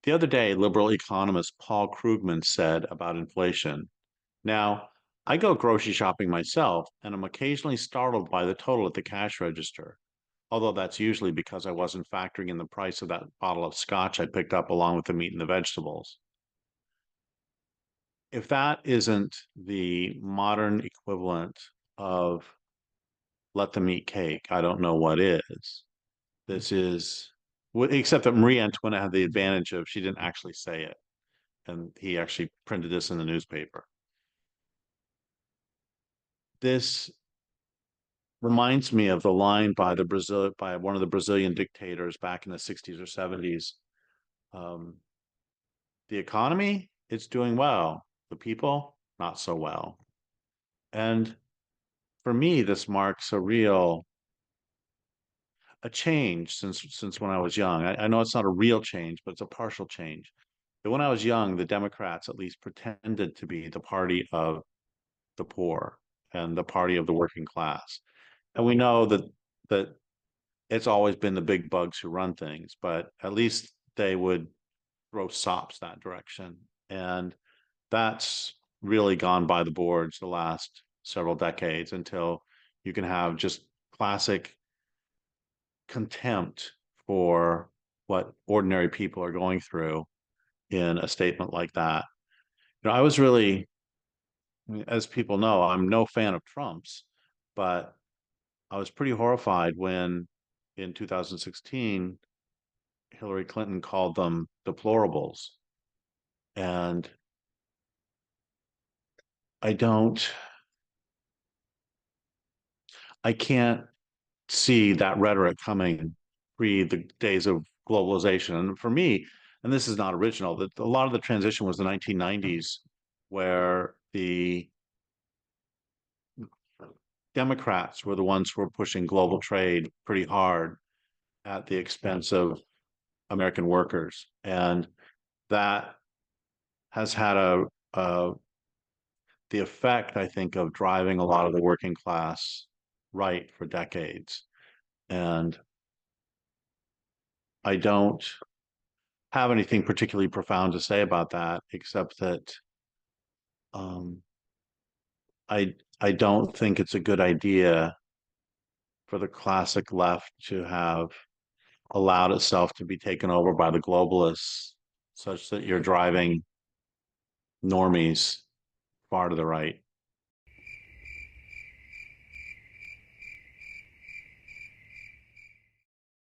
The other day, liberal economist Paul Krugman said about inflation. Now, I go grocery shopping myself, and I'm occasionally startled by the total at the cash register, although that's usually because I wasn't factoring in the price of that bottle of scotch I picked up along with the meat and the vegetables. If that isn't the modern equivalent of let them eat cake, I don't know what is. This is, except that Marie Antoinette had the advantage of she didn't actually say it, and he actually printed this in the newspaper. This reminds me of the line by one of the Brazilian dictators back in the 60s or 70s. Um, the economy, it's doing well. The people, not so well. And for me, this marks a change since when I was young. I know it's not a real change, but it's a partial change. But when I was young, the Democrats at least pretended to be the party of the poor and the party of the working class. And we know that it's always been the big bugs who run things, but at least they would throw sops that direction. And that's really gone by the boards the last several decades until you can have just classic contempt for what ordinary people are going through in a statement like that. I was really, as people know, I'm no fan of Trump's, but I was pretty horrified when in 2016 Hillary Clinton called them deplorables. And I don't, I can't see that rhetoric coming pre the days of globalization. And for me, and this is not original, that a lot of the transition was the 1990s, where the Democrats were the ones who were pushing global trade pretty hard at the expense of American workers. And that has had a the effect, I think, of driving a lot of the working class right for decades. And I don't have anything particularly profound to say about that, except that um, I don't think it's a good idea for the classic left to have allowed itself to be taken over by the globalists, such that you're driving normies far to the right.